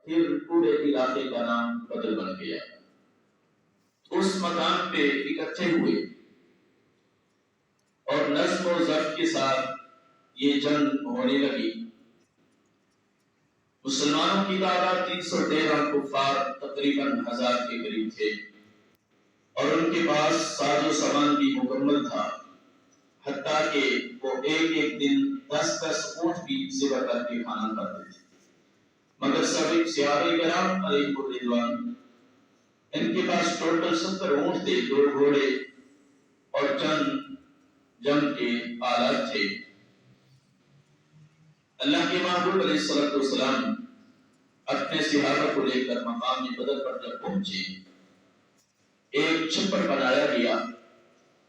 پھر پورے علاقے کا نام بدر بن گیا۔ اس مقام پہ اکٹھے ہوئے اور نظم و ضبط کے ساتھ یہ جنگ ہونے لگی۔ مسلمانوں کی تعداد 313، کفار تقریباً 1000 کے قریب تھے، اور ان کے پاس ساز و سامان بھی مکمل تھا، حتیٰ کہ وہ ایک دن 10 اونٹ بھی ذبح کر کے کھانا کھاتے تھے۔ مگر سب صحابہ کرام علیہم الرضوان، ان کے پاس ٹوٹل 70 اونٹ تھے، 2 گھوڑے اور چند جنگ کے آلات تھے۔ اللہ کے محبوب علیہ الصلوۃ والسلام اپنے صحابہ کو لے کر مقام بدر پر جب پہنچے، ایک چھپر بنایا گیا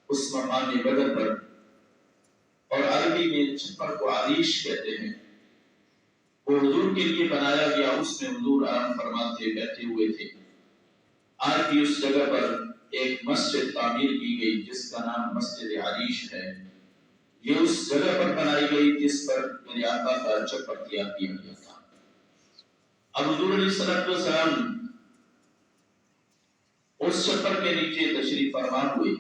اس مقام بدر پر، اور عربی میں چھپر کو عریش کہتے ہیں۔ وہ حضور کے لیے بنایا گیا، اس میں حضور آرام فرماتے بیٹھے ہوئے تھے۔ آج بھی اس جگہ پر ایک مسجد تعمیر کی گئی جس کا نام مسجد عریش ہے۔ یہ اس جگہ پر بنائی گئی جس پر میرے آقا کا چھپر تیار کیا گیا تھا۔ اب حضور علیہ الصلوۃ والسلام اس چھپر کے نیچے تشریف فرما ہوئے،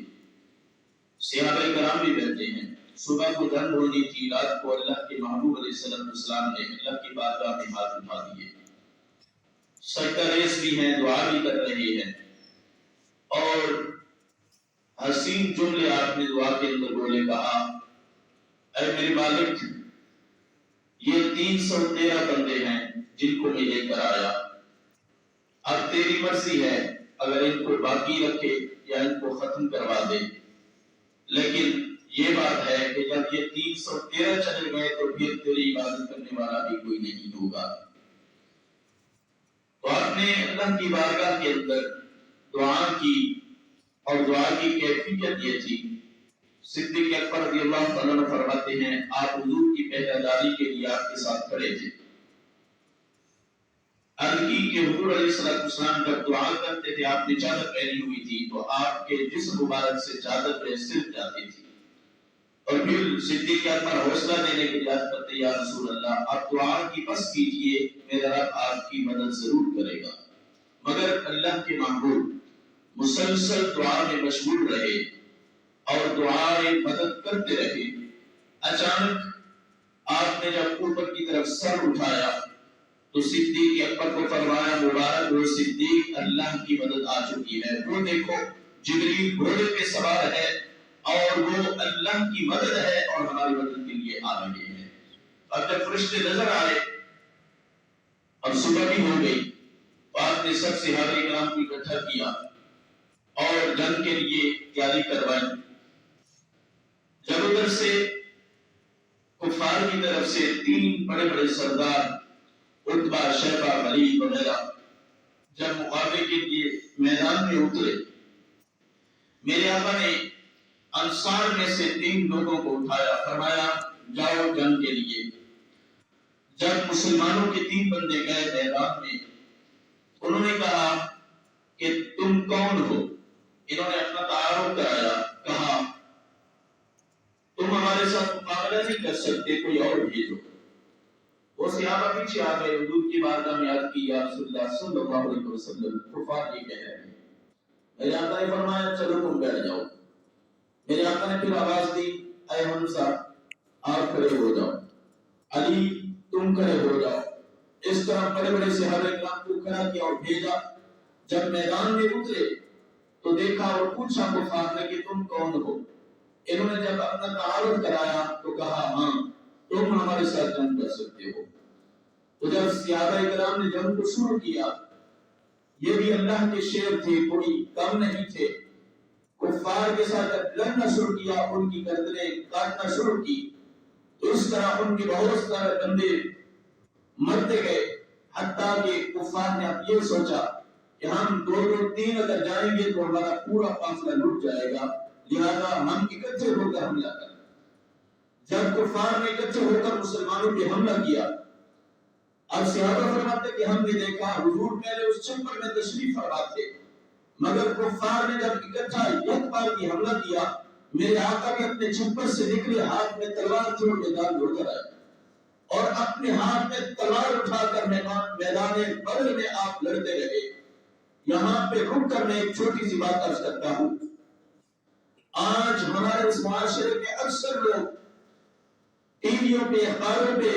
صحابہ کرام بھی بیٹھے ہیں۔ صبح کو جنگ ہونی تھی، رات کو اللہ کے محبوب علیہ الصلوۃ والسلام نے اللہ کی بارگاہ میں ہاتھ اٹھا دیے، سجدہ ریز بھی ہیں، دعا بھی کر رہے ہیں، اور حسین جملے آپ نے دعا کے اندر بولے، کہا اے میرے مالک، یہ 313 بندے ہیں جن کو میں لے کر آیا، اب تیری مرضی ہے اگر ان کو باقی رکھے یا ان کو ختم کروا دے، لیکن یہ بات ہے کہ جب یہ 313 چلے گئے تو پھر تیری عبادت کرنے والا بھی کوئی نہیں ہوگا۔ تو آپ نے اللہ کی بارگاہ کے اندر دعا کی، اور دعا کی کیفیت یہ تھی، صدیق اکبر رضی اللہ تعالیٰ عنہ فرماتے ہیں آپ حضور کی پہرےداری کے لیے آپ کے ساتھ کھڑے تھے۔ عرض کی کہ حضور علیہ الصلوۃ والسلام جب دعا کرتے تھے، آپ نے چادر پہنی ہوئی تھی تو آپ کے جسم مبارک سے چادر پہ سرک جاتی تھی، اور پھر صدیق اکبر حوصلہ دینے کے لیے عرض کرتے یا رسول اللہ آپ دعا کی بس کیجئے، میرا رب آپ کی مدد ضرور کرے گا۔ مگر اللہ کے محبوب مسلسل دعا میں مشغول رہے اور دعا میں مدد کرتے رہے۔ اچانک آپ نے جب اوپر کی طرف سر اٹھایا تو صدیق اکبر کو فرمایا مبارک ہو صدیق، اللہ کی مدد آ چکی ہے، وہ دیکھو جبریل گھوڑے پہ سوار ہے اور وہ اللہ کی مدد ہے اور ہماری مدد کے لیے آ رہے ہیں۔ اب جب فرشتے نظر آئے اور صبح بھی ہو گئی تو آپ نے سب صحابہ کرام کو اکٹھا کیا اور جنگ کے لیے تیاری کروائی۔ جب ادھر سے کفار کی طرف سے 3 بڑے بڑے سردار عتبہ، شیبہ، ولید وغیرہ جب مقابلے کے لیے میدان میں اترے، میرے آقا نے انصار میں سے 3 لوگوں کو اٹھایا، فرمایا جاؤ جنگ کے لیے۔ جب مسلمانوں کے 3 بندے گئے میدان میں، انہوں نے کہا کہ تم کون ہو؟ انہوں نے اپنا تعارف کرایا، کہا تم ہمارے ساتھ مقابلہ نہیں کر سکتے، کوئی اور بھیجو۔ وہ صحابہ پیچھے آ گئے، حضور کی بارگاہ میں عرض کی یا رسول اللہ صلی اللہ علیہ وسلم کفار یہ کہہ رہے ہیں۔ میرے آقا نے فرمایا چلو تم بیٹھ جاؤ۔ میرے آقا نے پھر آواز دی اے حمزہ آپ کھڑے ہو جاؤ، علی تم کھڑے ہو جاؤ۔ اس طرح بڑے بڑے صحابہ کرام کو کھڑا کیا اور بھیجا۔ جب میدان میں اترے تو دیکھا اور پوچھا کفار نے کہ تم کون ہو؟ انہوں نے جب اپنا تعارف کرایا تو کہا ہاں تم ہمارے ساتھ جنگ کر سکتے ہو۔ تو جب صحابہ کرام نے جنگ کو شروع کیا، یہ بھی اللہ کے شیر تھے، کوئی کم نہیں تھے، کفار کے ساتھ جب لڑنا شروع کیا، ان کی گردنیں کاٹنا شروع کی، تو اس طرح ان کے بہت سارے بندے مرتے گئے، حتیٰ کہ کفار نے اب یہ سوچا کہ ہم 2-3 اگر جائیں گے تو ہمارا پورا قافلہ لٹ جائے گا، لہذا ہم اکٹھے ہو کر حملہ کریں۔ جب کفار نے اکٹھے ہو کر مسلمانوں پہ حملہ کیا، اب صحابہ فرماتے کہ ہم نے دیکھا حضور پہلے اس چھپر میں تشریف فرما تھے، مگر کفار نے جب اکٹھا یک بار کی حملہ کیا، میرے آقا بھی اپنے چھپر سے نکلے، ہاتھ میں تلوار تھی اور میدان دوڑ کر آئے اور اپنے ہاتھ میں تلوار اٹھا کر میدان بدر میں آپ لڑتے رہے۔ یہاں پہ رک کر میں ایک چھوٹی سی بات عرض کرتا ہوں۔ آج ہمارے اس معاشرے کے اکثر لوگ ٹی ویوں پہ، اخباروں پہ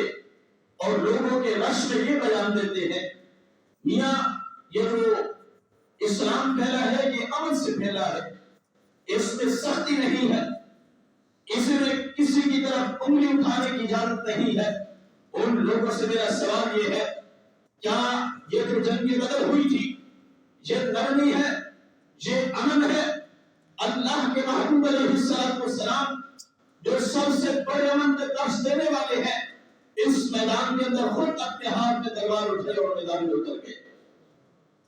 اور لوگوں کے رش میں یہ بیان دیتے ہیں، میاں یہ جو اسلام پھیلا ہے یہ امن سے پھیلا ہے، اس میں سختی نہیں ہے، اس میں کسی کی طرف انگلی اٹھانے کی اجازت نہیں ہے۔ ان لوگوں سے میرا سوال یہ ہے، کیا یہ جو جنگ بدر ہوئی تھی یہ نرمی ہے، یہ امن ہے؟ اللہ کے محبوب علیہ السلام جو سب سے بڑے امن کا درس دینے والے ہیں، اس میدان کے اندر خود اپنے ہاتھ میں تلوار اٹھائے اور میدان میں اتر گئے۔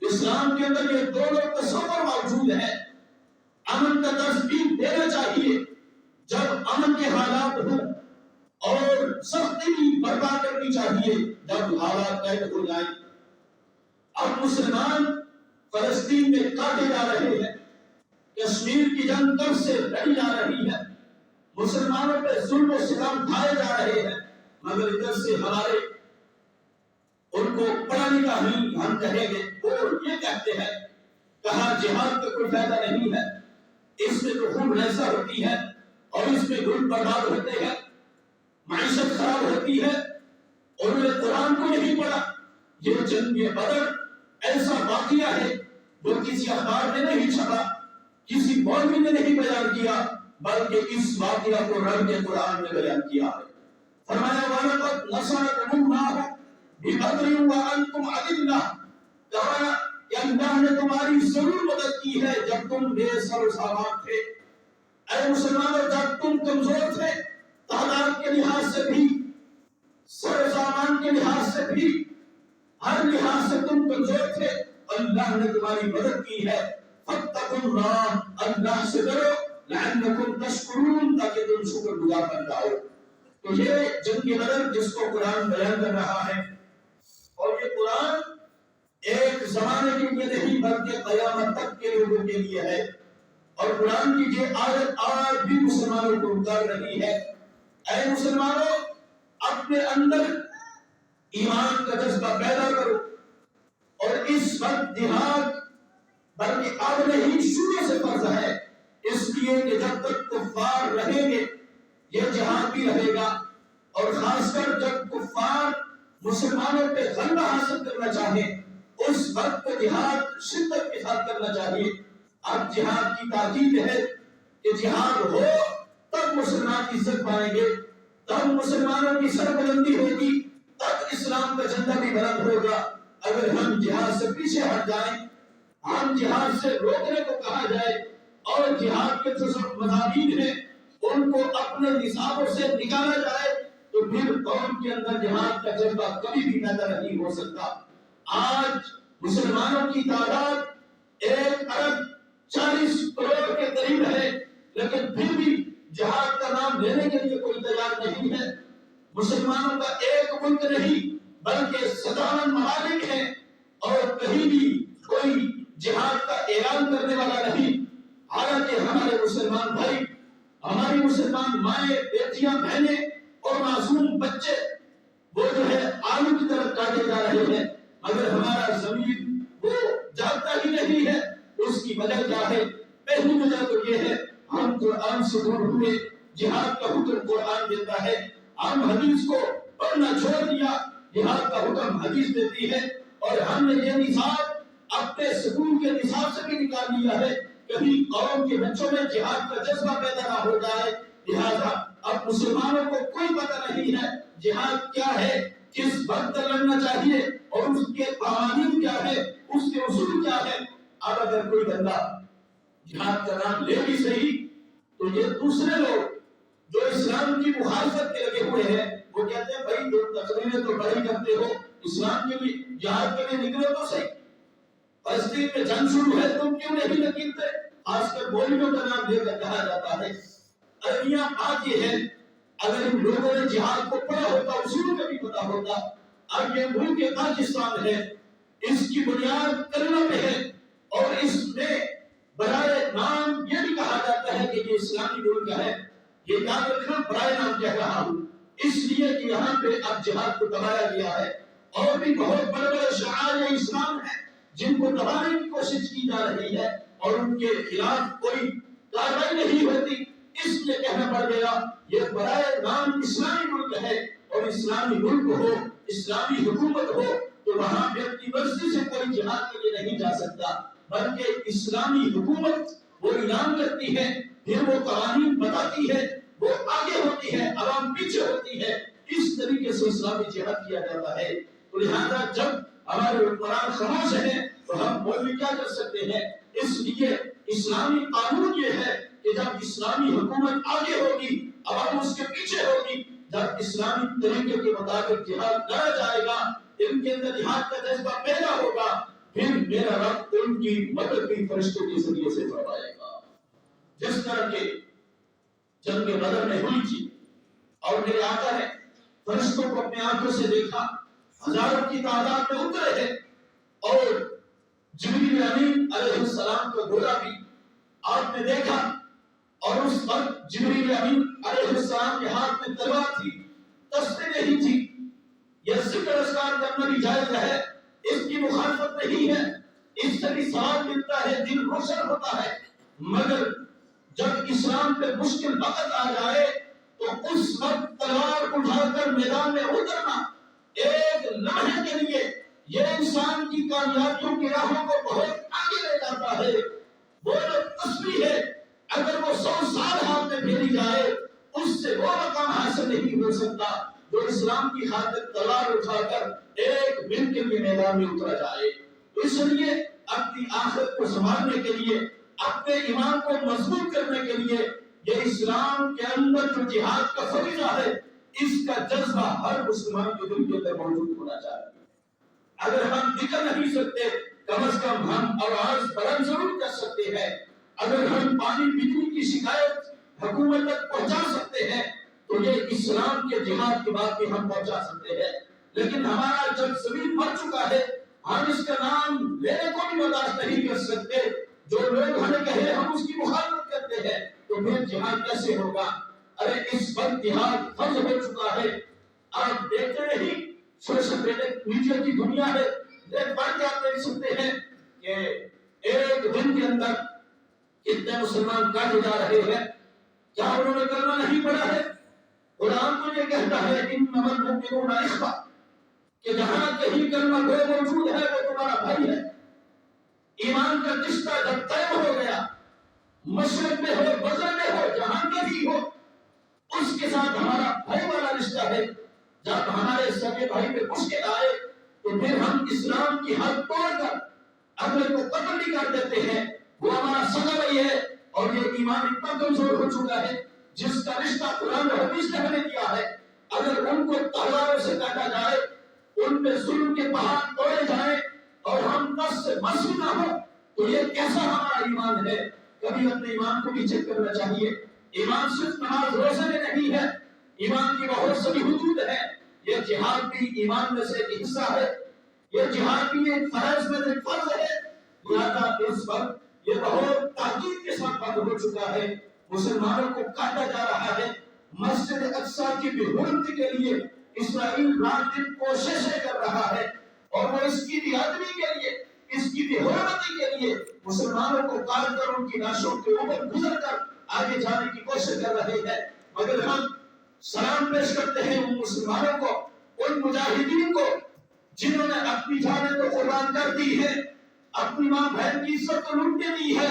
اسلام کے اندر یہ دونوں تصور موجود ہے۔ امن کا درس بھی دینا چاہیے جب امن کے حالات ہوں، اور سختی بھی برپا کرنی چاہیے جب حالات قید ہو جائیں۔ اب مسلمان فلسطین میں کاٹے جا رہے ہیں، کشمیر کی جنگ کب سے لڑی جا رہی ہے، مسلمانوں پہ ظلم و ستم ڈھائے جا رہے ہیں، مگر ادھر سے ہمارے ان کو پڑھانے کا ہم کہیں گے، وہ یہ کہتے ہیں، کہا جہاد کا کوئی فائدہ نہیں ہے، اس میں تو خون ریزہ ہوتی ہے اور اس میں گل برباد ہوتے ہیں، معیشت خراب ہوتی ہے، اور انہوں نے قرآن کو نہیں پڑھا۔ یہ جنگ بدر ایسا واقعہ ہے جو کسی اخبار میں نہیں چھپا، کسی مولوی نے نہیں بیان کیا، بلکہ اس واقعہ کو رب نے قرآن میں بیان کیا ہے۔ فرمایا وَلَقَدْ نَصَرَكُمُ اللَّهُ بِبَدْرٍ وَأَنْتُمْ أَذِلَّةٌ، کہا کہ اللہ نے تمہاری ضرور مدد کی ہے جب تم بے سر و سامان تھے۔ اے مسلمانوں، جب تم کمزور تھے، تعداد کے لحاظ سے بھی، سر و سامان کے لحاظ سے بھی، ہر لحاظ سے تم کمزور تھے، اللہ نے تمہاری مدد کی ہے۔ فَاتَّقُوا اللَّهَ، اللہ سے ڈرو، لَعَلَّكُمْ تَشْكُرُونَ، تاکہ تم شکر گزار بن جاؤ۔ تو یہ جنگ بدر جس کو قرآن بیان کر رہا ہے، اور یہ قرآن ایک زمانے کے لیے نہیں بلکہ قیامت تک کے لوگوں کے لیے ہے، اور قرآن کی یہ آیت آج بھی مسلمانوں کو اتار رہی ہے۔ اے مسلمانوں، اپنے اندر ایمان کا جذبہ پیدا کرو، اور اس وقت جہاد بلکہ اب نہیں شروع سے فرض ہے، اس لیے کہ جب تک کفار رہیں گے یہ جہاد بھی رہے گا، اور خاص کر جب کفار مسلمانوں پہ غلبہ حاصل کرنا چاہیں اس وقت کو جہاد شدت کے ساتھ کرنا چاہیے۔ اب جہاد کی تاکید ہے کہ جہاد ہو تب مسلمان عزت پائیں گے، تب مسلمانوں کی سربلندی ہوگی، تب اسلام کا جھنڈا بھی بلند ہوگا۔ اگر ہم جہاد سے پیچھے ہٹ جائیں، ہم جہاد سے روکنے کو کہا جائے، اور جہاد کے جو مضامین ہیں ان کو اپنے نصابوں سے نکالا جائے، تو پھر قوم کے اندر جہاد کا جذبہ کبھی بھی پیدا نہیں ہو سکتا۔ آج مسلمانوں کی تعداد 1.40 کروڑ کے قریب ہے، لیکن پھر بھی جہاد کا نام لینے کے لیے کوئی تیار نہیں ہے۔ مسلمانوں کا ایک ملک نہیں بلکہ 57 ممالک ہیں، اور کہیں بھی کوئی جہاد کا اعلان کرنے والا نہیں۔ حالانکہ ہمارے مسلمان بھائی، ہماری مسلمان مائیں، بیٹیاں، بہنیں اور معصوم بچے وہ جو ہے آلو کی طرف کاٹے جا رہے ہیں، مگر ہمارا زمین وہ جاگتا ہی نہیں ہے۔ اس کی وجہ کیا ہے؟ پہلی وجہ تو یہ ہے ہم قرآن سے دور ہوئے۔ جہاد کا حکم قرآن دیتا ہے، ہم حدیث کو پڑھنا چھوڑ دیا، جہاد کا حکم حدیث دیتی ہے، اور ہم نے یہ نصاب اپنے سکول کے نصاب سے بھی نکال لیا ہے۔ کبھی قوم کے بچوں میں جہاد کا جذبہ پیدا نہ ہو جائے، لہذا اب مسلمانوں کو کوئی پتہ نہیں ہے جہاد کیا ہے، کس وقت لڑنا چاہیے، اور اس کے قوانین کیا ہے، اس کے اصول کیا ہے۔ اب اگر کوئی بندہ جہاد کا نام لے بھی صحیح، تو یہ دوسرے لوگ جو اسلام کی مخالفت کے لگے ہوئے ہیں وہ کہتے ہیں بھائی تم تقریریں تو بڑی کرتے ہو، اسلام کے لیے جہاد کے لیے نکلو تو صحیح، فلسطین میں جنگ شروع ہے تم کیوں نہیں نکلتے؟ خاص کر مولویوں کا نام لے کر کہا جاتا ہے۔ ارمیاں بات یہ ہے، اگر ان لوگوں نے جہاد کو پڑھا ہوتا، اصول کا بھی پتا ہوتا۔ اب یہ ملک پاکستان ہے، اس کی بنیاد کلمہ پہ ہے، اور اس میں برائے نام یہ بھی کہا جاتا ہے کہ یہ اسلامی ملک ہے۔ یہ یاد رکھنا، برائے نام کہہ رہا ہوں، اس لیے کہ یہاں پہ اب جہاد کو دبایا گیا ہے، اور بھی بہت بڑے بڑے شعائر اسلام ہیں جن کو دبانے کی کوشش کی جا رہی ہے اور ان کے خلاف کوئی کارروائی نہیں ہوتی۔ اس لیے کہنا پڑ گیا یہ برائے نام اسلامی ملک ہے، اور اسلامی ملک ہو، اسلامی حکومت ہو تو وہاں پہ اپنی مرضی سے کوئی جہاد کے لیے نہیں جا سکتا، بلکہ اسلامی حکومت وہ اعلان کرتی ہے، پھر وہ قوانین بتاتی ہے، وہ آگے ہوتی ہے، عوام پیچھے ہوتی ہے۔ اس طریقے سے اسلامی جہاد کیا جاتا ہے۔ تو لہذا جب ہمارے حکمران خاموش ہیں تو ہم مولوی کیا کر سکتے ہیں؟ اس لیے اسلامی قانون یہ ہے کہ جب اسلامی حکومت آگے ہوگی، عوام اس کے پیچھے ہوگی، جب اسلامی طریقے کے مطابق جہاد لڑا جائے گا، ان کے اندر جہاد کا جذبہ پیدا ہوگا، پھر میرا رب ان کی مدد بھی فرشتوں کے ذریعے سے فرمائے گا۔ جس طرح کے جنگ بدر میں ہوئی تھی اور میرے آقا نے فرشتوں کو اپنے آنکھوں سے دیکھا، ہزاروں کی تعداد میں اترے ہیں، اور جبریل امین علیہ السلام کا گھوڑا بھی آپ نے دیکھا، اور اس وقت جبریل امین علیہ السلام کے ہاتھ میں تلوار تھی، تسبیح نہیں تھی۔ یہ ذکر اذکار کرنا بھی جائز ہے، اس کی مخالفت نہیں ہے، اس سے بھی ثواب ملتا ہے، دل روشن ہوتا ہے، مگر جب اسلام پہ مشکل وقت آ جائے تو اس وقت تلوار اٹھا کر میدان میں اترنا ایک لمحے کے لیے یہ انسان کی کامیابیوں کی راہوں کو بہت آگے لے جاتا ہے۔ وہ جو تسبیح ہے اگر وہ 100 سال ہاتھ میں پھیری جائے اس سے وہ مقام حاصل نہیں ہو سکتا جو اسلام کی خاطر تلوار اٹھا کر ایک منٹ کے لیے میدان میں اترا جائے۔ تو اس لیے اپنی آخرت کو سنبھالنے کے لیے، اپنے ایمان کو مضبوط کرنے کے لیے یہ اسلام کے اندر جو جہاد کا فریضہ ہے اس کا جذبہ ہر مسلمان کے دل کے اندر موجود ہونا چاہیے۔ اگر ہم نکل نہیں سکتے کم از کم ہم آواز بلند ضرور کر سکتے ہیں۔ اگر ہم پانی بجلی کی شکایت حکومت تک پہنچا سکتے ہیں تو یہ اسلام کے جہاد کی بات بھی ہم پہنچا سکتے ہیں، لیکن ہمارا جب زمین مر چکا ہے ہم اس کا نام لینے کو بھی برداشت نہیں کر سکتے۔ جو لوگ ہمیں کہے ہم اس کی مخالفت کرتے ہیں تو پھر جہاد کیسے ہوگا؟ ارے اس وقت جہاد فرض ہو چکا ہے۔ آپ دیکھتے نہیں سوشل میڈیا کی دنیا ہے، پڑھ کے آپ دیکھ سکتے ہیں کہ ایک دن کے اندر کتنے مسلمان کاٹے جا رہے ہیں۔ کیا انہوں نے کلمہ نہیں پڑھا ہے؟ قرآن تو یہ کہتا ہے انما المؤمنون اخوہ، کہ جہاں کہیں کلمہ گو موجود ہے وہ تمہارا بھائی ہے۔ ایمان کا رشتہ جب طے ہو گیا، مشرق میں ہو مغرب میں ہو جہاں کہیں ہو، اس کے ساتھ ہمارا بھائی والا رشتہ ہے۔ جب ہمارے سگے بھائی پہ مشکل آئے تو پھر ہم اسلام کی حد توڑ کر اگلے کو قتل بھی کر دیتے ہیں۔ وہ ہمارا سگا بھائی ہے اور یہ ایمان اتنا کمزور ہو چکا ہے جس کا رشتہ قرآن اور حدیث نے ہمیں دیا ہے، اگر ان کو تلواروں سے کاٹا جائے، ان پہ ظلم کے پہاڑ توڑے جائیں اور ہم نفس سے مسلم نہ ہو تو یہ کیسا ہمارا ایمان ہے؟ کبھی اپنے ایمان کو بھی چیک کرنا چاہیے۔ ایمان صرف نماز روزے میں نہیں ہے، ایمان کی بہت ساری حدود ہے۔ یہ جہاد بھی ایمان میں سے ایک حصہ ہے، یہ جہاد بھی ایک فرض میں سے ایک فرض ہے۔ لہذا اس وقت یہ بہت تاکید کے ساتھ بند ہو چکا ہے، مسلمانوں کو کاٹا جا رہا ہے۔ مسجد اقصی کی بے حرمتی کے لیے اسرائیل رات دن کوششیں کر رہا ہے، اور وہ اس کی بےادبی کے لیے، اس کی بے حرمتی کے لیے مسلمانوں کو کاٹ کر ان کی لاشوں کے اوپر گزر کر آگے جانے کی کوشش کر رہے ہیں۔ مگر ہم سلام پیش کرتے ہیں ان مسلمانوں کو، ان مجاہدین کو جنہوں نے اپنی جانیں تو قربان کر دی ہے، اپنی ماں بہن کی عزت تو لوٹ کے دی ہے،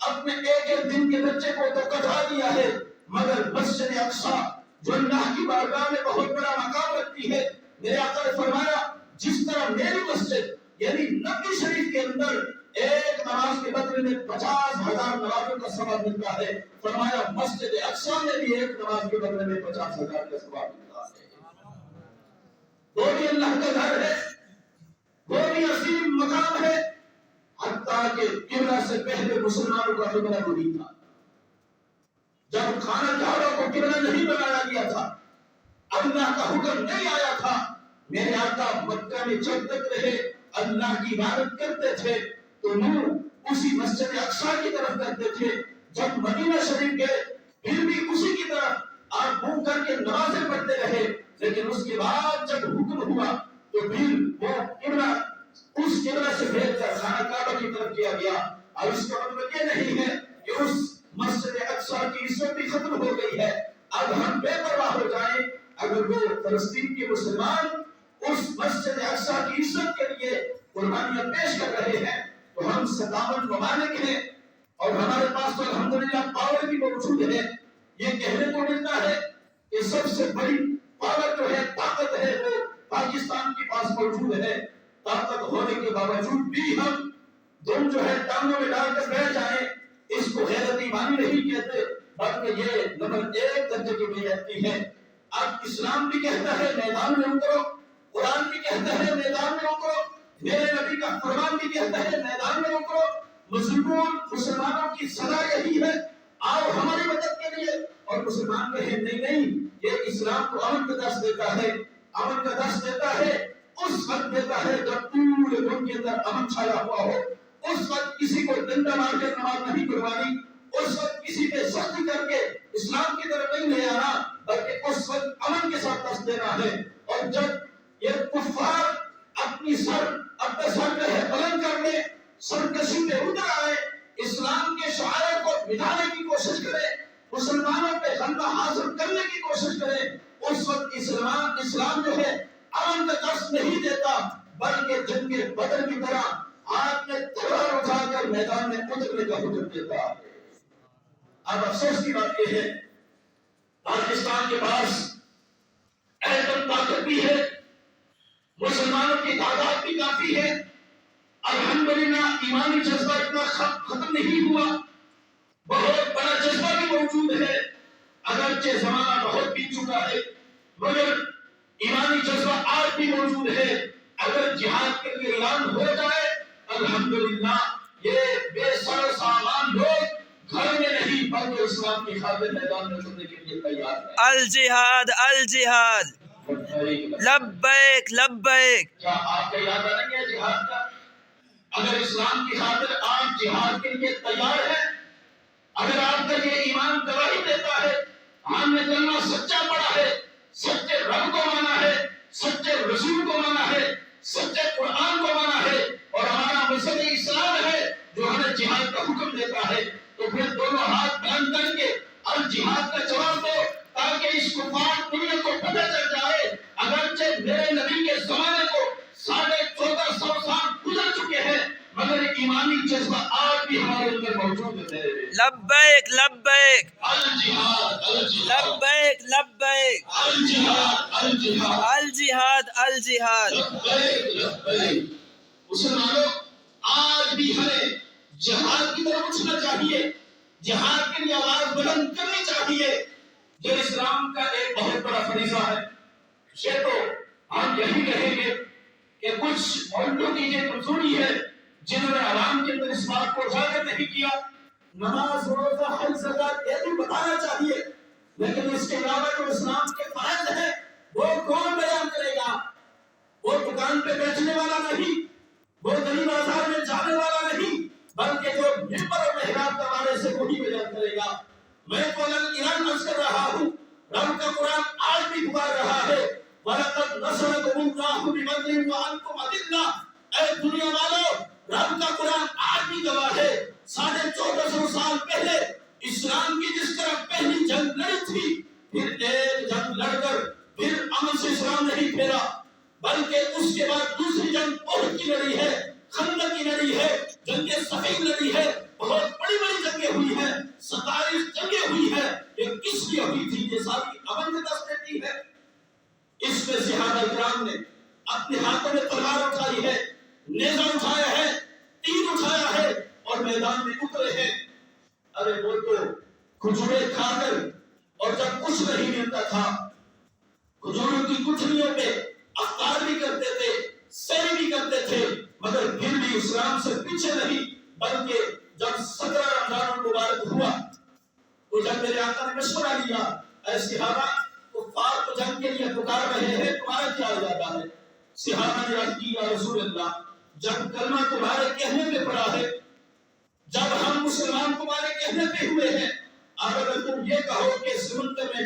اپنے ایک ایک دن کے بچے کو تو کٹا دیا ہے، مگر مسجد اقصی جو اللہ کی بارگاہ میں بہت بڑا مقام رکھتی ہے، میرے آقا نے فرمایا جس طرح میری مسجد یعنی نبی شریف کے اندر ایک نماز کے بدلے میں 50,000 نمازوں کا ثواب ملتا ہے، فرمایا مسجد اقصی میں بھی ایک نماز کے بدلے میں 50,000 کا ثواب ملتا ہے۔ وہ بھی اللہ کا گھر ہے، وہ بھی عظیم مقام ہے، حتیٰ کہ قبلہ سے پہلے مسلمانوں کا قبلہ نہیں تھا۔ جب خانہ کعبہ کو قبلہ نہیں بنایا گیا تھا، اللہ کا حکم نہیں آیا تھا، میرے آقا مکہ میں جب تک رہے اللہ کی عبادت کرتے تھے تو منہ اسی مسجد اقصی کی طرف کرتے تھے، جب مدینہ شریف گئے پھر بھی اسی کی طرف آپ منہ کر کے نمازیں پڑھتے رہے، لیکن اس کے بعد جب حکم ہوا تو پھر وہ قبلہ اس قبلہ سے پھیر کر خانہ کعبہ کی طرف کیا گیا. اور اس کا مطلب یہ نہیں ہے کہ اس مسجد اقصی کی عزت بھی ختم ہو گئی ہے. اب ہم بے پرواہ ہو جائیں اگر وہ فلسطین کے مسلمان اس مسجد اقصی کی عزت کے لیے قربانیاں پیش کر رہے ہیں تو ہم 57 ممالک ہیں اور ہمارے پاس تو الحمدللہ پاور بھی موجود ہے. یہ کہنے کو ملتا ہے کہ سب سے بڑی پاور جو ہے، طاقت ہے، وہ پاکستان کے پاس موجود ہے. طاقت ہونے کے باوجود بھی ہم دم جو ہے ٹانگوں میں ڈال کر بیٹھ جائیں، اس کو غیرت ایمانی نہیں کہتے بلکہ یہ نمبر 1 درجے کی بے غیرتی ہے. اب اسلام بھی کہتا ہے میدان میں اترو، قرآن بھی کہتا ہے میدان میں اترو، میرے نبی کا فرمان بھی کہتا ہے میدان میں اترو. مسلمانوں کی صدا یہی ہے، آؤ ہماری مدد کے لیے. اور مسلمان کہیں نہیں نہیں، یہ اسلام کو امن کا درس دیتا ہے. امن کا درس دیتا ہے اس وقت دیتا ہے جب پورے ملک کے اندر امن چھایا ہوا ہو. اس وقت کسی کو ڈنڈا مار کر نماز نہیں پڑھوانی، اس وقت کسی پہ سختی کر کے اسلام کی طرف نہیں لے آنا، بلکہ اس وقت امن کے ساتھ درس دینا ہے. اور جب یہ کفار اپنی اپنے سر جو ہے بلند کر لے، سرکشی پہ اتر آئے، اسلام کے شعائر کو مٹانے کی کوشش کرے، مسلمانوں پہ غلبہ حاصل کرنے کی کوشش کرے، اس وقت اسلام جو ہے امن کا درس نہیں دیتا بلکہ جنگ بدر کی طرح ہاتھ میں تلوار اٹھا کر میدان میں اترنے کا حکم دیتا ہے. اب افسوس کی بات یہ ہے پاکستان کے پاس ایٹم طاقت بھی ہے، مسلمانوں کی تعداد بھی کافی ہے، الحمدللہ ایمانی جذبہ اتنا ختم نہیں ہوا، بہت بڑا جذبہ بھی موجود ہے. اگرچہ زمانہ بہت بیت چکا ہے مگر ایمانی جذبہ آج بھی موجود ہے. اگر جہاد کے لیے اعلان ہو جائے الحمدللہ یہ بے سر سامان لوگ گھر میں نہیں بلکہ اسلام کی خاطر میدان میں اترنے کے لیے تیار ہیں. الجہاد الجہاد لبیک لبیک. کیا آپ کا ارادہ نہیں ہے جہاد کا؟ اگر اسلام کی خاطر آپ جہاد کے لیے تیار ہیں، اگر آپ کا یہ ایمان گواہی دیتا ہے ہم نے کلمہ سچا پڑھا ہے، سچے رب کو مانا ہے، سچے رسول کو مانا ہے، سچے قرآن کو مانا ہے اور ہمارا مذہب اسلام ہے جو ہمیں جہاد کا حکم دیتا ہے، تو پھر دونوں ہاتھ بلند کر کے الجہاد کا جواب دو تاکہ اس کفار دنیا کو پتہ چل جائے اگرچہ میرے نبی کے زمانے کو 1450 سال گزر چکے ہیں مگر ایمانی جذبہ آج بھی ہمارے اندر موجود ہے. لبیک لبیک الجہاد الجہاد لبیک لبیک. الجہاد الجہاد الجہاد الجہاد. لبیک لبیک. مسلمانوں آج بھی ہمیں جہاد کی طرف اٹھنا چاہیے، جہاد کے لیے آواز بلند کرنی چاہیے جو اسلام کا ایک بہت بڑا فریضہ ہے. یہ تو ہم یہی کہیں گے کہ کچھ ملکوں کی یہ کمزوری ہے جنہوں نے عوام کے اندر اس بات کو اجاگر نہیں کیا. نماز روزہ حج زکات یہ بھی بتانا چاہیے لیکن اس کے علاوہ جو اسلام کے فرائض ہیں وہ کون بیان کرے گا؟ وہ دکان پہ بیچنے والا نہیں، وہ گلی بازار میں جانے والا نہیں بلکہ جو ممبر اور محراب کا وارث سے وہی بیان کرے گا. میں تو ایران عرض کر رہا ہوں، رب کا قرآن آج بھی پکار رہا ہے وَلَقَدْ نَصَرَكُمُ اللَّهُ بِبَدْرٍ وَأَنْتُمْ أَذِلَّةٌ. اے دنیا والو رب کا قرآن آج بھی گواہ ہے 1450 سال پہلے اسلام کی جس طرح پہلی جنگ لڑی تھی پھر ایک جنگ لڑ کر پھر امن سے اسلام نہیں پھیلا بلکہ اس کے بعد دوسری جنگ احد کی لڑی ہے، خندق کی لڑی ہے، جنگ صفین لڑی ہے، بہت بڑی بڑی جنگیں ہوئی ہیں، 27 جنگیں ہوئی ہیں. یہ کس لیے ہوئی تھی؟ یہ ساری امن کا دست دیتی ہے. اس میں صحابہ کرام نے اپنے ہاتھوں میں تلوار اٹھائی ہے، نیزہ اٹھایا ہے، تیر اٹھایا ہے اور میدان میں اترے ہیں. ارے وہ تو کھجوریں کھا کر اور جب کچھ نہیں ملتا تھا کھجوروں کی گٹھلیوں پہ افطار بھی کرتے تھے، سیر بھی کرتے تھے مگر پھر بھی اسلام سے پیچھے نہیں بلکہ جب 17 رمضان المبارک ہوا تو جب میرے آقا نے مشورہ لیا اے صحابہ کفار کو جنگ کے لیے پکار رہے ہیں تمہارا کیا ارادہ ہے؟ صحابہ نے عرض کی یا رسول اللہ جب کلمہ تمہارے کہنے پہ پڑا ہے، جب ہم مسلمان تمہارے کہنے پہ ہوئے ہیں، اگر تم یہ کہو کہ سمندر میں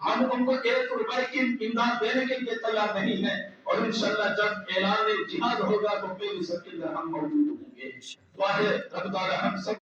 ہم ان کو 1 روپے کی امداد دینے کے لیے تیار نہیں ہیں، اور انشاءاللہ جب اعلان جہاد ہوگا تو پہلی سب کے اندر ہم موجود ہوں گے۔ دعا ہے رب تعالی ہم سب